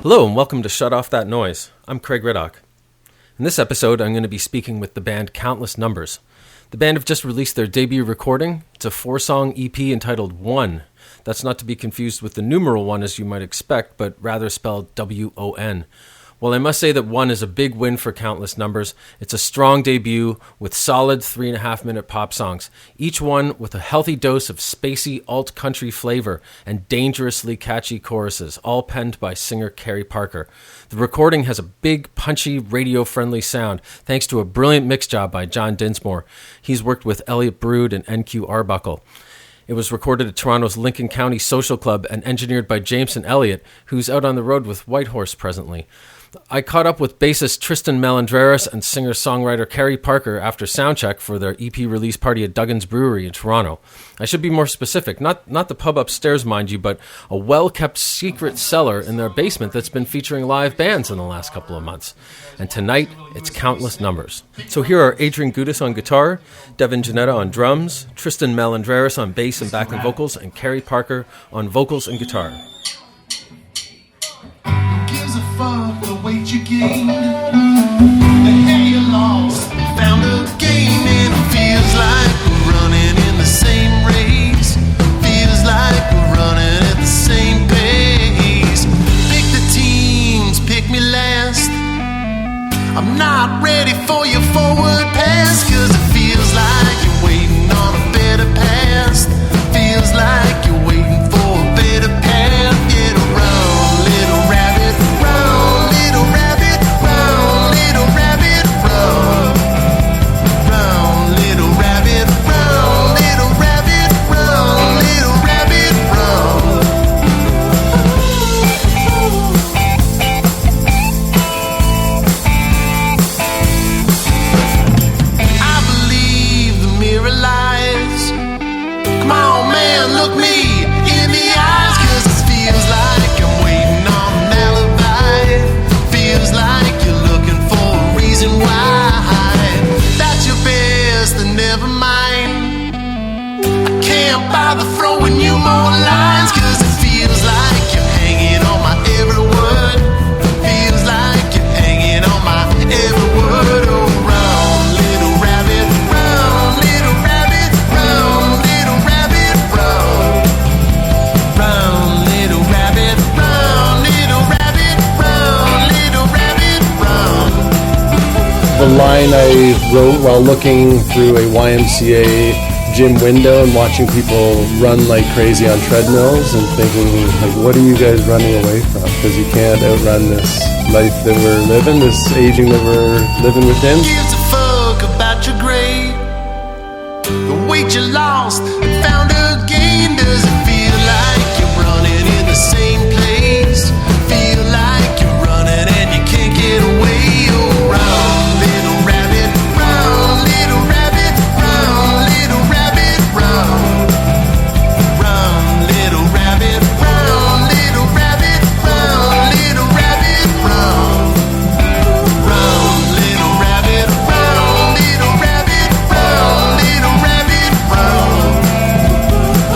Hello and welcome to Shut Off That Noise. I'm Craig Riddock. In this episode, I'm going to be speaking with the band Countless Numbers. The band have just released their debut recording. It's a 4-song EP entitled One. That's not to be confused with the numeral 1 as you might expect, but rather spelled W-O-N. Well, I must say that One is a big win for Countless Numbers. It's a strong debut with solid 3.5-minute pop songs, each one with a healthy dose of spacey alt-country flavor and dangerously catchy choruses, all penned by singer Cary Parker. The recording has a big, punchy, radio-friendly sound, thanks to a brilliant mix job by John Dinsmore. He's worked with Elliot Brood and NQ Arbuckle. It was recorded at Toronto's Lincoln County Social Club and engineered by Jameson Elliott, who's out on the road with Whitehorse presently. I caught up with bassist Tristan Melandreras and singer-songwriter Cary Parker after soundcheck for their EP release party at Duggan's Brewery in Toronto. I should be more specific, not the pub upstairs, mind you, but a well-kept secret cellar in their basement that's been featuring live bands in the last couple of months. And tonight, it's Countless Numbers. So here are Adrian Gudis on guitar, Devin Janetta on drums, Tristan Melandreras on bass and backing vocals, and Cary Parker on vocals and guitar. Fuck the weight you gained, the hair you lost, found a game, and it feels like we're running in the same race, feels like we're running at the same pace. Pick the teams, pick me last, I'm not ready for your forward pass, cause it feels like you're waiting on a better past, feels like you're waiting for a better path. Get around, little rabbit, round, little rabbit, round, little rabbit, round, round, little rabbit, round, little rabbit, round, little rabbit, round. I believe the mirror lies. Come on, man, look me in the eyes, cause it feels like I'm waiting on an alibi. Feels like you're looking for a reason why. That's your best, and never mind. I can't bother throwing you more lines, cause it feels like you're hanging on my every word. Feels like you're hanging on my every word. Oh, round, little rabbit, round, little rabbit, round, little rabbit, round, round, little rabbit, round, little rabbit, round, little rabbit, round. The line I wrote while looking through a YMCA gym window and watching people run like crazy on treadmills and thinking, like, what are you guys running away from? Because you can't outrun this life that we're living, this aging that we're living within. Gives a fuck about your grade, the weight you lost and found again. Does it feel like you're running in the same place? Feel like you're running and you can't get away. Oh, round, little rabbit, round, little rabbit, round, little rabbit, round, round, little rabbit, round, little rabbit, round, little rabbit, round, round, little rabbit, round, little rabbit, round, little rabbit, round,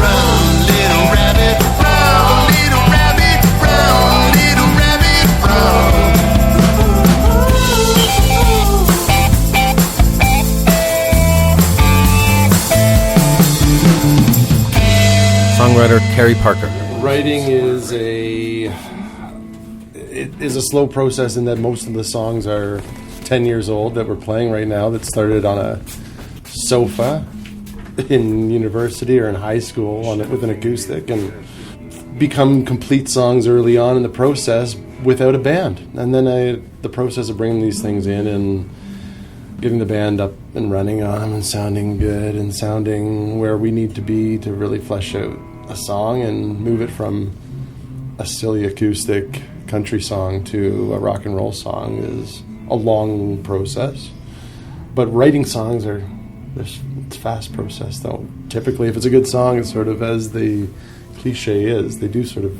round, little rabbit, round, little rabbit, round, little rabbit, round. Songwriter Cary Parker. Writing is a slow process in that most of the songs are 10 years old that we're playing right now, that started on a sofa in university or in high school with an acoustic, and become complete songs early on in the process without a band. And then the process of bringing these things in and getting the band up and running on them and sounding good and sounding where we need to be to really flesh out a song and move it from a silly acoustic country song to a rock and roll song is a long process. But writing songs it's a fast process though. Typically if it's a good song, it's sort of as the cliche is, they do sort of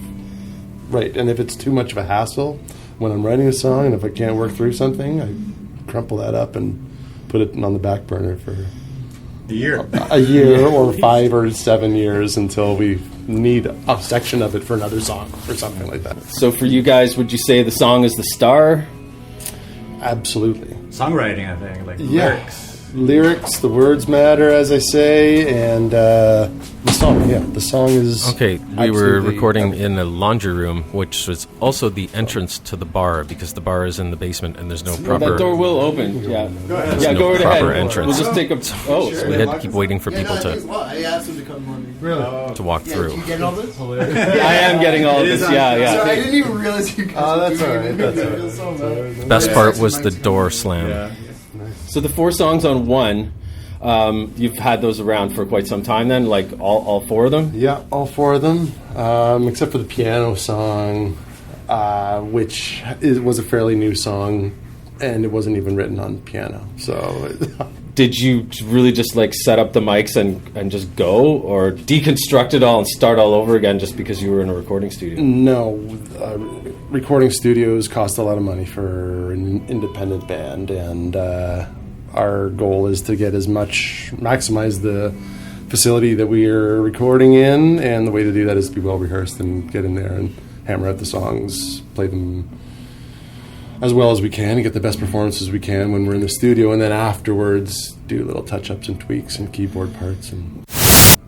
write. And if it's too much of a hassle when I'm writing a song, and if I can't work through something, I crumple that up and put it on the back burner for a year or 5 or 7 years until we need a section of it for another song or something like that. So for you guys, would you say the song is the star? Absolutely. Songwriting, I think, like Lyrics, the words matter, as I say, and the song. Yeah, the song is okay. We were recording in a laundry room, which was also the entrance to the bar because the bar is in the basement and there's no proper. That door will open. Yeah, go ahead. Go right proper ahead. Entrance. We'll just take a. So we had to keep waiting for people I asked him to come to walk through. You getting all this? I am getting all of this. Yeah. Sorry, I didn't even realize you guys. Oh, that's all right. Best part was the door slam. Yeah. So the 4 songs on one, you've had those around for quite some time then, like all 4 of them? Yeah, all 4 of them, except for the piano song, which was a fairly new song, and it wasn't even written on piano. So, did you really just like set up the mics and just go, or deconstruct it all and start all over again just because you were in a recording studio? No, recording studios cost a lot of money for an independent band, and our goal is to get maximize the facility that we are recording in, and the way to do that is to be well rehearsed and get in there and hammer out the songs, play them as well as we can, and get the best performances we can when we're in the studio, and then afterwards do little touch-ups and tweaks and keyboard parts. And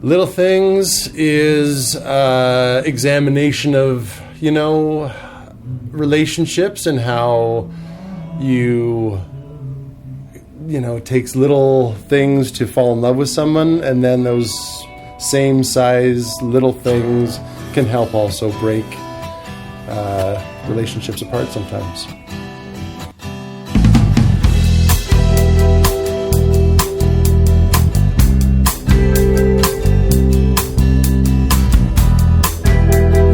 Little Things is examination of, relationships and how it takes little things to fall in love with someone, and then those same size little things can help also break relationships apart sometimes.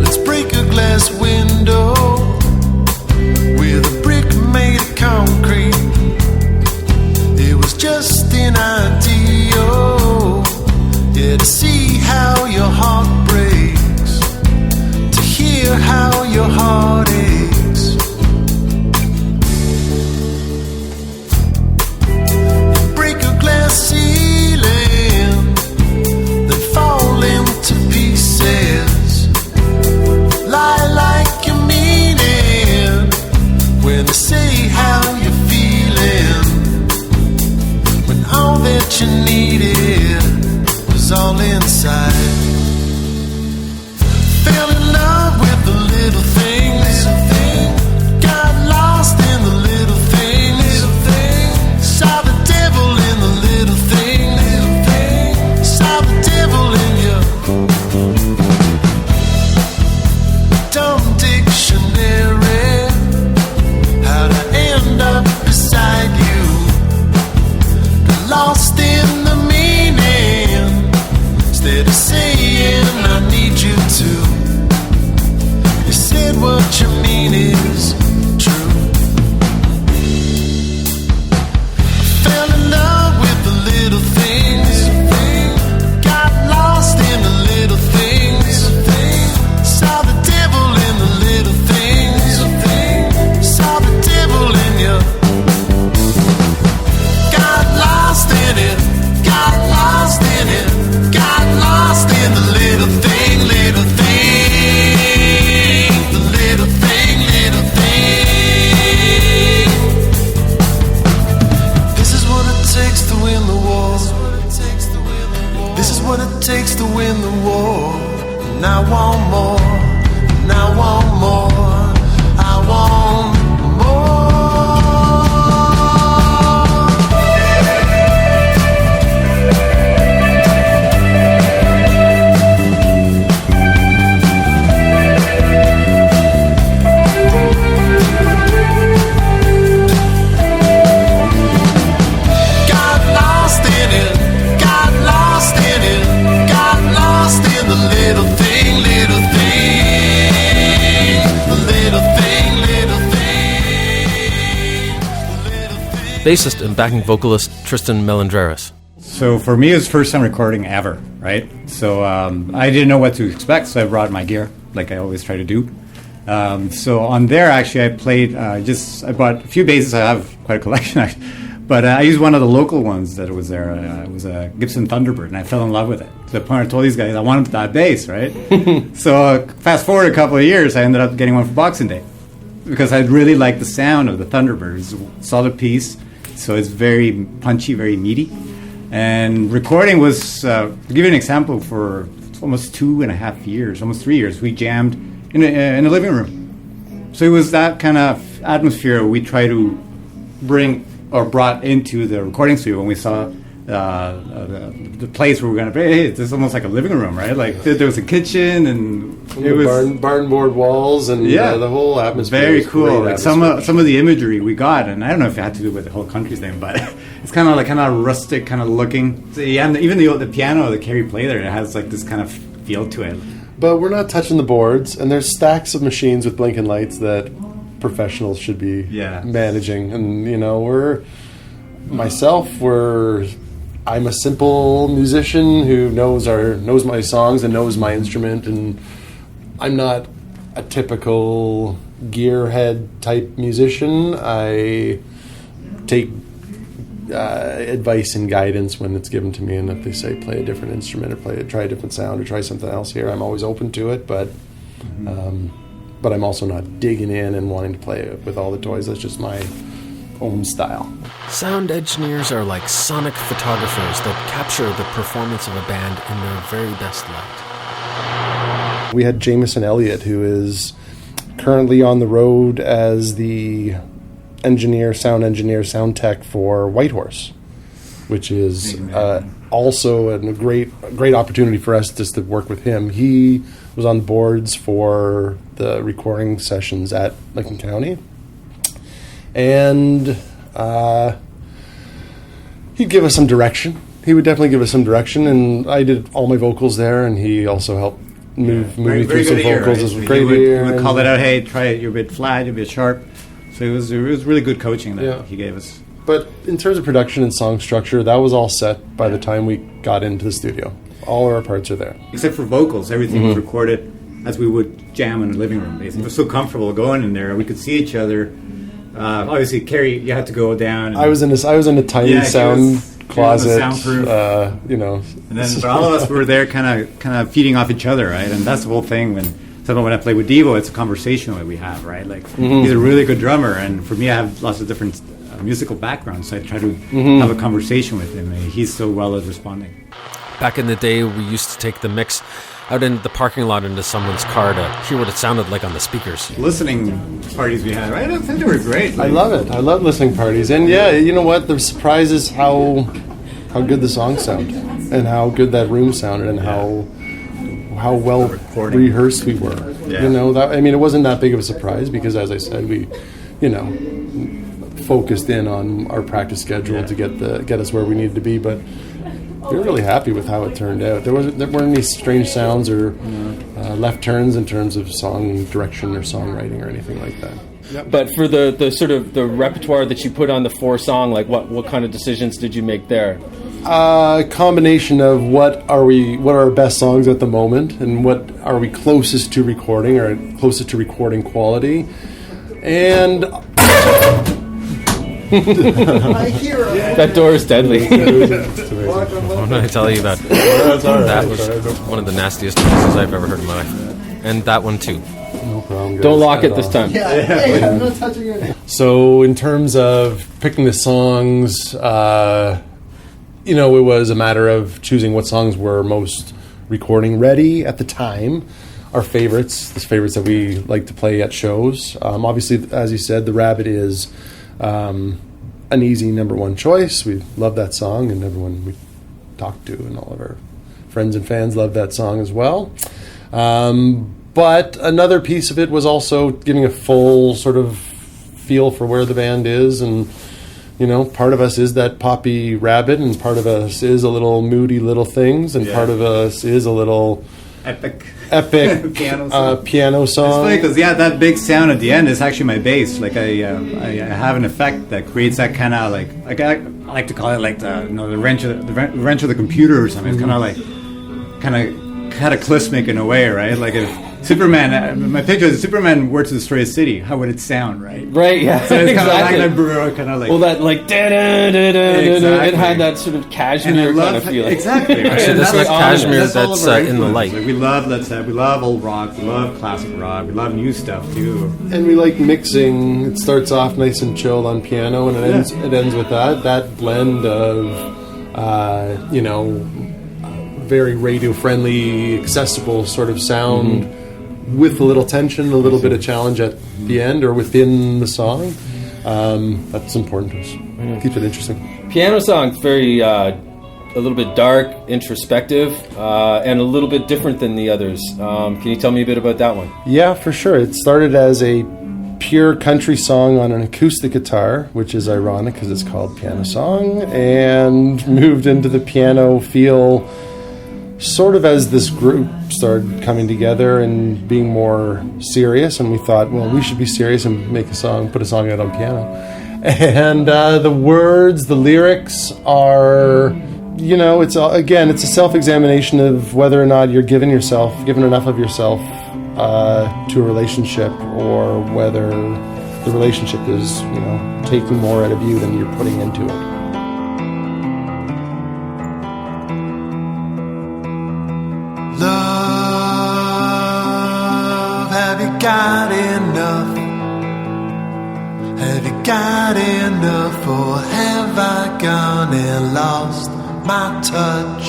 Let's break a glass window with a brick made of concrete. It was just an idea, to see how your heart breaks, to hear how your heart aches. You break a glass ceiling, then fall into pieces. Lie like you mean it when they say how you're feeling, when all that you needed was all inside. Fell in love with the little things, got lost in the little things, saw the devil in the little things, saw the devil in you. Dumb dictionary, how to end up beside you, lost in the meaning, instead of saying I need you to. You said what you mean is true. I fell in love with the little things, got lost in the little things, saw the devil in the little things, saw the devil in you. Got lost in it, got lost in it, got lost in the little thing, little thing, the little thing, little thing. This is what it takes to win the war. This is what it takes to win the war. And I want more, and I want more, I want more. Got lost in it, got lost in it, got lost in the little thing, little thing, the little thing, little thing, the little thing. Bassist and backing vocalist Tristan Melandreras. So for me, it was the first time recording ever, right? So I didn't know what to expect, so I brought my gear, like I always try to do. So on there, actually, I played I bought a few basses. I have quite a collection, But I used one of the local ones that was there. It was a Gibson Thunderbird, and I fell in love with it. To the point I told these guys I wanted that bass, right? So fast forward a couple of years, I ended up getting one for Boxing Day because I really liked the sound of the Thunderbird. It's a solid piece, so it's very punchy, very meaty. And recording was, to give you an example, for almost 2.5 years, almost 3 years, we jammed in a living room. So it was that kind of atmosphere we try to bring or brought into the recording studio when we saw the place where we were going to play. Hey, this is almost like a living room, right? Like there was a kitchen and it was barn board walls and the whole atmosphere. Very cool. Like some of the imagery we got, and I don't know if it had to do with the whole country's name, but it's kind of rustic, kind of looking. So, yeah, and even the piano that Cary played there, it has like this kind of feel to it. But we're not touching the boards, and there's stacks of machines with blinking lights that professionals should be managing. And I'm a simple musician who knows my songs and knows my instrument, and I'm not a typical gearhead type musician. I take advice and guidance when it's given to me, and if they say play a different instrument or try a different sound or try something else here, I'm always open to it. But I'm also not digging in and wanting to play it with all the toys. That's just my own style. Sound engineers are like sonic photographers that capture the performance of a band in their very best light. We had Jameson Elliott, who is currently on the road as the sound tech for Whitehorse, which is also a great opportunity for us just to work with him. He was on the boards for the recording sessions at Lincoln County, and he'd give us some direction. He would definitely give us some direction, and I did all my vocals there, and he also helped move me through some vocals. It was great ear. He would call it out, hey, try it, you're a bit flat, you're a bit sharp. So it was really good coaching that he gave us. But in terms of production and song structure, that was all set by the time we got into the studio. All our parts are there. Except for vocals, everything was recorded as we would jam in the living room, basically. It was so comfortable going in there. We could see each other. Obviously, Cary, you had to go down. I was in a tiny sound closet. Soundproof. And then for all of us, we were there kind of feeding off each other, right? And that's the whole thing when I play with Devo, it's a conversation that we have, right? Like, he's a really good drummer, and for me, I have lots of different musical backgrounds, so I try to have a conversation with him, and he's so well at responding. Back in the day, we used to take the mix out in the parking lot into someone's car to hear what it sounded like on the speakers. Listening parties we had, right? I think they were great. Like, I love it. I love listening parties. And yeah, you know what? The surprise is how good the songs sound, and how good that room sounded, and how well rehearsed we were. Yeah. It wasn't that big of a surprise because, as I said, we, focused in on our practice schedule to get us where we needed to be. But we were really happy with how it turned out. There weren't any strange sounds or left turns in terms of song direction or songwriting or anything like that. Yep. But for the sort of the repertoire that you put on the 4-song, like what kind of decisions did you make there? A combination of what are our best songs at the moment, and what are we closest to recording or closest to recording quality, and I hear it. That door is deadly. What did I tell you about? That was one of the nastiest noises I've ever heard in my life, and that one too. No problem, guys. Don't lock it this time. Hey, I'm not touching it. So in terms of picking the songs, it was a matter of choosing what songs were most recording ready at the time. Our favorites, the favorites that we like to play at shows. Obviously, as you said, The Rabbit is an easy number one choice. We love that song, and everyone we talk to and all of our friends and fans love that song as well. But another piece of it was also giving a full sort of feel for where the band is, and part of us is that poppy rabbit, and part of us is a little moody Little Things, and part of us is a little epic piano song. It's funny because that big sound at the end is actually my bass. Like I have an effect that creates that kind of like I like to call it like the wrench of the computer or something. It's kind of like cataclysmic in a way, right? Like if Superman. My picture is Superman were to destroy a city. How would it sound, right? Right, yeah. So it's kind of exactly. like that Brewer, kind of like. Well, that like it had that sort of and I cashmere love kind of feeling. exactly. Right? Actually, And that's that's not all- cashmere, all that's, of our in the light. influences. Like, we love Led Zeppelin, we love old rock, we love classic rock, we love new stuff too. And we like mixing. It starts off nice and chilled on piano, and it ends with that blend of, very radio friendly, accessible sort of sound with a little tension, a little bit of challenge at the end or within the song. That's important to us. Keeps it interesting. Piano song's very a little bit dark, introspective, and a little bit different than the others. Can you tell me a bit about that one? Yeah, for sure. It started as a pure country song on an acoustic guitar, which is ironic because it's called Piano Song, and moved into the piano feel sort of as this group started coming together and being more serious. And we thought, well, we should be serious and make a song, put a song out on piano. And the words, the lyrics are, it's a self-examination of whether or not you're giving enough of yourself to a relationship, or whether the relationship is, taking more out of you than you're putting into it. Love, have you got enough? Have you got enough, or have I gone and lost my touch?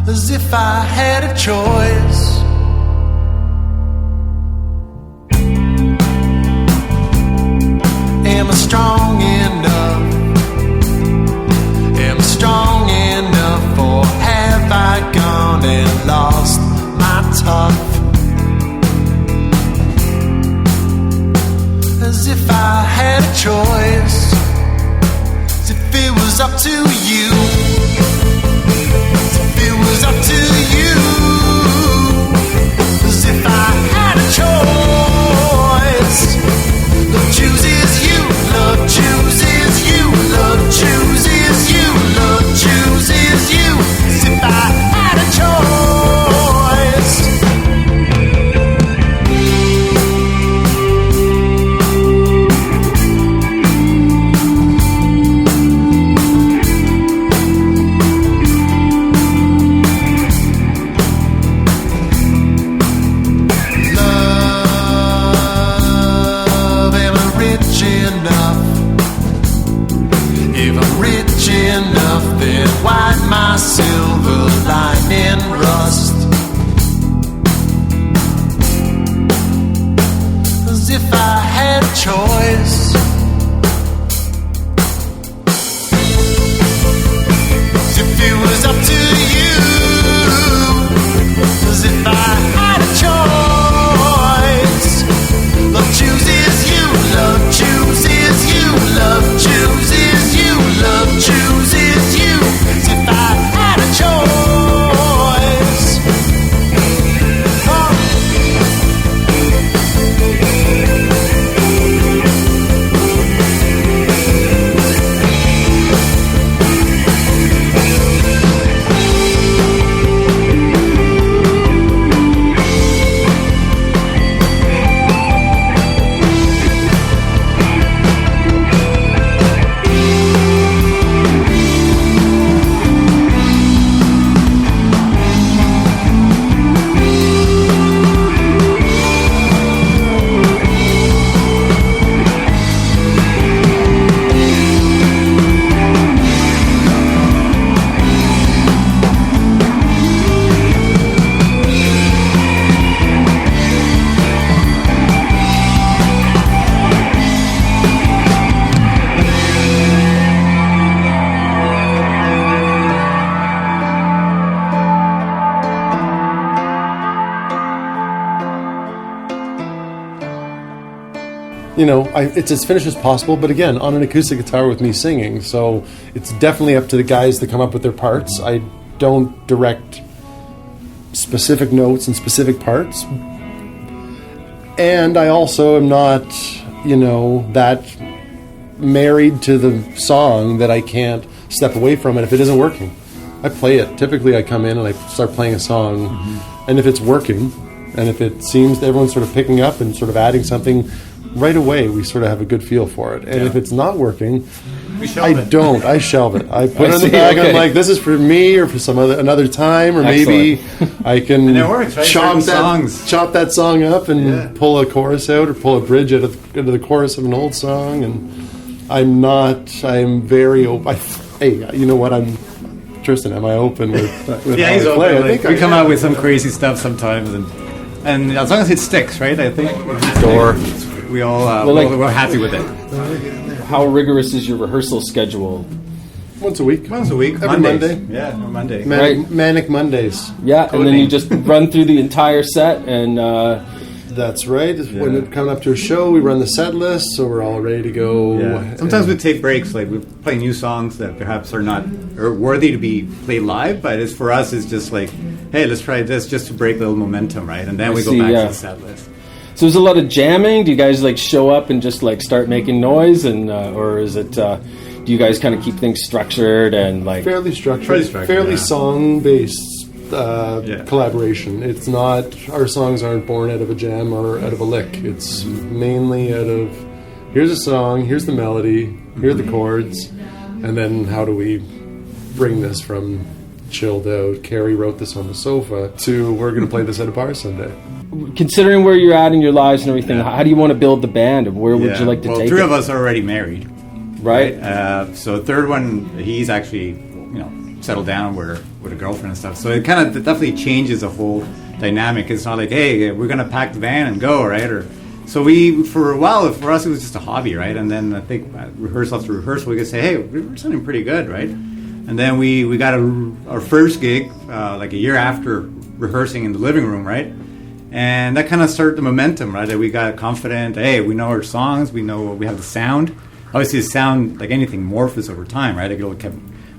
As if I had a choice. Am I strong enough? Am I strong enough, or have I gone and lost my tough? As if I had a choice. As if it was up to you. As if it was up to you. As if I had a choice. Love chooses you. Love chooses you. Love chooses you. Love chooses you. As if I had a choice. Love, am I rich enough? If I'm rich enough, then why my silver lining rust? As if I had a choice. As if it was up to you. As if I had a choice. Love chooses you. Love chooses you. Love chooses you. Love chooses you. As if I had a choice. Oh. It's as finished as possible, but again, on an acoustic guitar with me singing, so it's definitely up to the guys to come up with their parts. I don't direct specific notes and specific parts. And I also am not, that married to the song that I can't step away from it if it isn't working. I play it. Typically, I come in and I start playing a song, and if it's working, and if it seems that everyone's sort of picking up and sort of adding something, right away we sort of have a good feel for it. And if it's not working, I shelve it. I put it in the bag. Okay. I'm like, this is for me or for some another time, or maybe I can And it works, right? chop Songs. that song up and pull a chorus out or pull a bridge out of into the chorus of an old song. And I'm very open. Hey, you know what? Tristan, am I open with Yeah, how he's I open. play? I Like, think we come out with some crazy stuff sometimes, and as long as it sticks, right? I think we all we're happy with it. How rigorous is your rehearsal schedule? once a week. Once a week, Every Mondays. Monday. Yeah, Monday. Right. Manic Mondays. Yeah, and then you just run through the entire set, and That's right. When we're coming up to a show, we run the set list, so we're all ready to go. Yeah. Sometimes we take breaks, like we play new songs that perhaps are not worthy to be played live, but it's for us, it's just like, hey, let's try this just to break a little momentum, right? And then I we see, go back yeah. to the set list. so there's a lot of jamming. Do you guys like show up and just like start making noise, and or is it? Do you guys kind of keep things structured and like? fairly structured, Fairly structured, fairly yeah. song-based collaboration. It's not, our songs aren't born out of a jam or out of a lick. It's mainly out of, here's a song, here's the melody, here are the chords, and then how do we bring this from chilled out, Cary wrote this on the sofa, to we're going to play this at a bar someday. Considering where you're at in your lives and everything, how do you want to build the band, and where would you like to well, take three it? of us are already married, Right. So the third one, he's actually, settled down with a girlfriend and stuff. So it kind of definitely changes the whole dynamic. It's not like, hey, we're gonna pack the van and go, right? Or so we, for a while, for us, it was just a hobby, right? And then I think rehearsal after rehearsal, we could say, hey, we're sounding pretty good, right? And then we got our first gig like a year after rehearsing in the living room, right? And that kind of started the momentum, right? That we got confident. Hey, we know our songs. We know we have the sound. Obviously, the sound, like anything, morphs over time, right?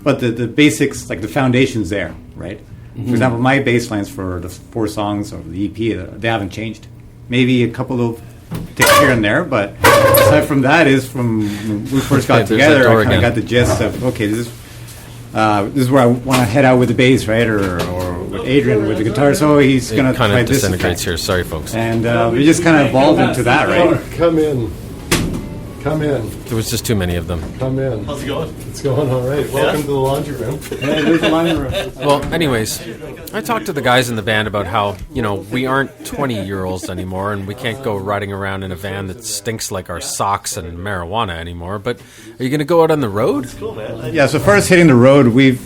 But the basics, like the foundation's there, right? For example, my bass lines for the 4 songs of the EP, they haven't changed. Maybe a couple of ticks here and there, but aside from that, is from when we first got There's that together, door I kind of again. got the gist of, okay, this is where I want to head out with the bass, right? Or with Adrian with the guitar. So he's going to It kind try of this disintegrates effect. here. Sorry, folks. And we just kind of evolved into that, right? Come in. Come in. There was just too many of them. Come in. How's it going? It's going all right. Welcome to the laundry room. Well, anyways, I talked to the guys in the band about how, we aren't 20-year-olds anymore, and we can't go riding around in a van that stinks like our socks and marijuana anymore. But are you going to go out on the road? Yeah, so far as hitting the road, we've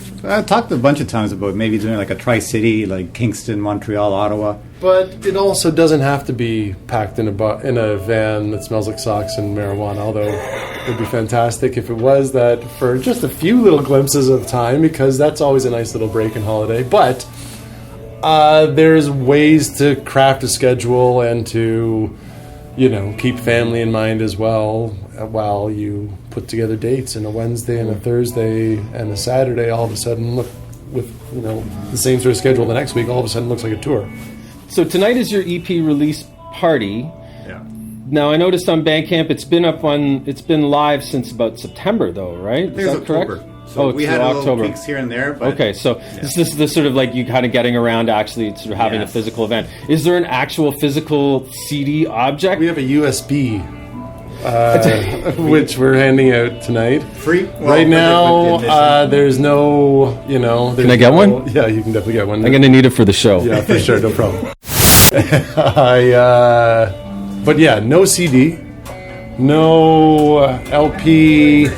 talked a bunch of times about maybe doing like a tri-city, like Kingston, Montreal, Ottawa. But it also doesn't have to be packed in a van that smells like socks and marijuana, although it would be fantastic if it was that for just a few little glimpses of time, because that's always a nice little break and holiday. But there's ways to craft a schedule and to, keep family in mind as well while you put together dates. And a Wednesday and a Thursday and a Saturday all of a sudden look with, the same sort of schedule the next week, all of a sudden looks like a tour. So tonight is your EP release party. Yeah. Now I noticed on Bandcamp it's been live since about September though, right? I think it's October. So we had a little peaks here and there. But Okay, so this is the sort of like you kind of getting around actually sort of having a Yes. physical event. Is there an actual physical CD object? We have a USB, which we're handing out tonight. free. Right now, there's no, Can I get one? Yeah, you can definitely get one. I'm gonna need it for the show. Yeah, for sure, no problem. But yeah, no CD, no LP,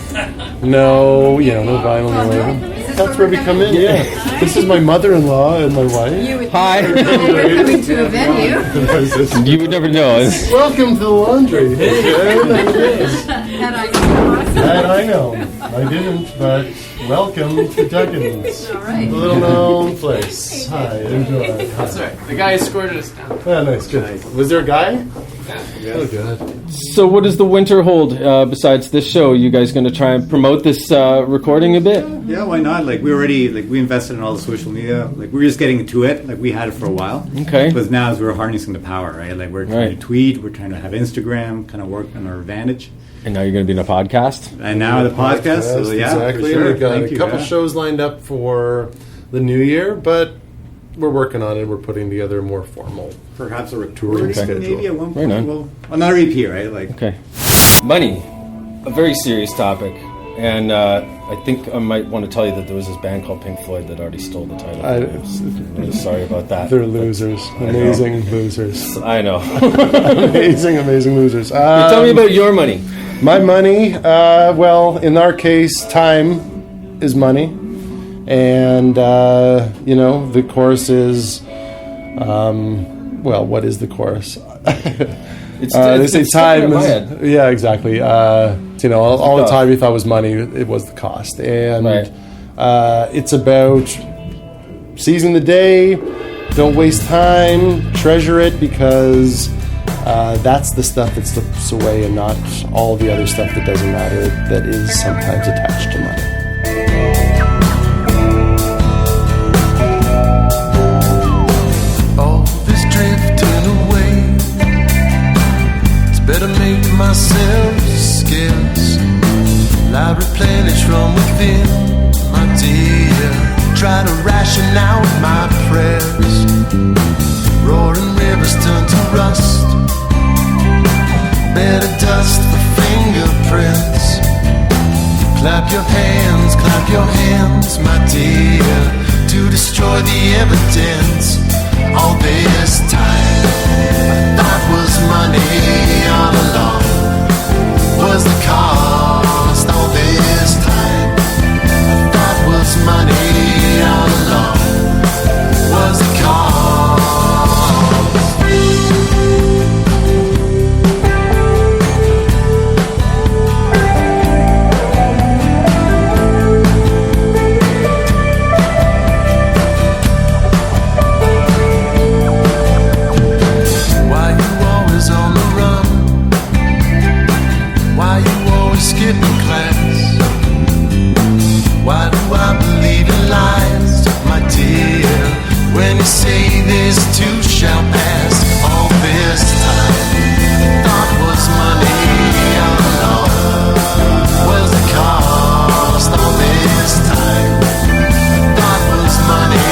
no vinyl, no label. That's where we come in. Yeah, this is my mother-in-law and my wife. Hi. Coming to a venue. You would never know. Welcome to the laundry. There it is. Had I known. That I know. I didn't, but welcome to Duggins. All right. A little known place. Hi, enjoy. That's right. The guy escorted us down. Oh, nice, good. Was there a guy? Oh, good. So what does the winter hold besides this show? You guys going to try and promote this recording a bit? Yeah, why not? Like we invested in all the social media. Like we were just getting into it. Like we had it for a while. Okay. But now as we're harnessing the power, right? Like we're trying Right. to tweet, we're trying to have Instagram, kind of work on our advantage. And now you're going to be in a podcast? And now the podcast. So, yeah, exactly. for sure. We've got Thank a you, couple yeah. shows lined up for the new year, but we're working on it. We're putting together a more formal. Perhaps a touring recording schedule. maybe at one Right point. on. Well, another EP, right? Like, Okay. Money. A very serious topic. And I think I might want to tell you that there was this band called Pink Floyd that already stole the title. I'm really sorry about that. They're losers. Amazing losers. I know. Amazing losers. Tell me about your money. My money, well, in our case, time is money. And, the chorus is, well, what is the chorus? They say time is, yeah, exactly. All the time you thought was money, it was the cost. And Right. It's about seizing the day, don't waste time, treasure it, because that's the stuff that slips away and not all the other stuff that doesn't matter that is sometimes attached to money. All this drifting away, it's better make myself scarce. I replenish from within, my dear. Try to ration out my prayers. Roaring rivers turn to rust. Better dust for fingerprints. Clap your hands, my dear, to destroy the evidence. All this time, I thought was money all along, was the cost. All this time, I thought was money all along, was the cost. Why you always on the run? Why you always skipping class? Why do I believe in lies, my dear? When you say this too shall pass, all this time thought was money all along, was the cost. All this time thought was money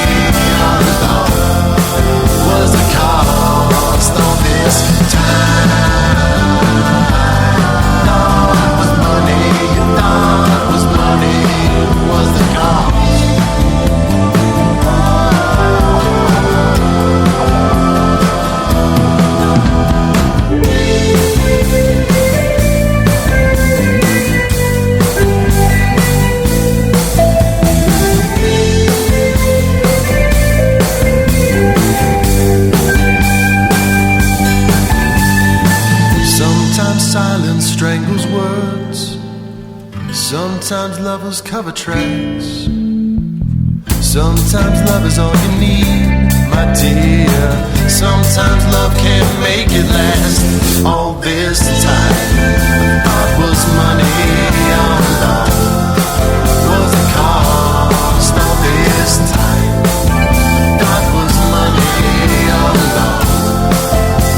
all along, was the cost. All this time thought was money, you thought was money, was the cost. Sometimes silence strangles words. Sometimes lovers cover tracks. Sometimes love is all you need, my dear. Sometimes love can't make it last. All this time, the thought was money all along, was the cost. All this time, the thought was money all along,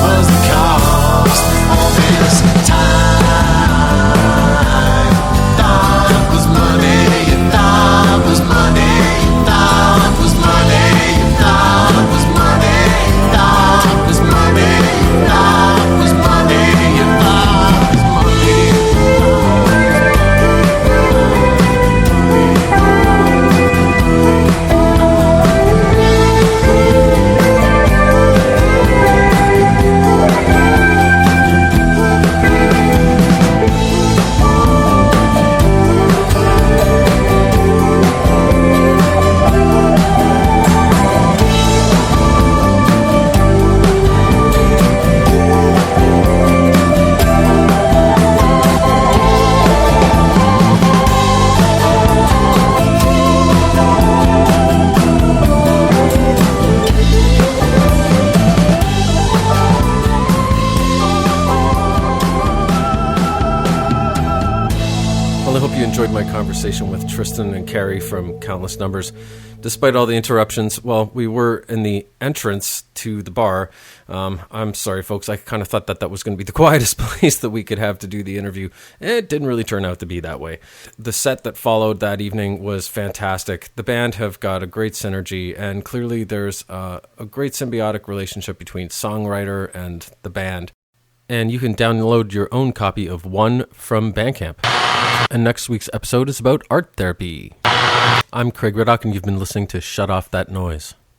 was the cost. All this time, thought was money, you thought was money, you thought was money, you thought was money, you thought was money, you thought was money, you thought was money. my conversation with Tristan and Cary from Countless Numbers. Despite all the interruptions, well, we were in the entrance to the bar. I'm sorry, folks. I kind of thought that was going to be the quietest place that we could have to do the interview. It didn't really turn out to be that way. The set that followed that evening was fantastic. The band have got a great synergy, and clearly there's a great symbiotic relationship between songwriter and the band. And you can download your own copy of One from Bandcamp. And next week's episode is about art therapy. I'm Craig Riddock, and you've been listening to Shut Off That Noise.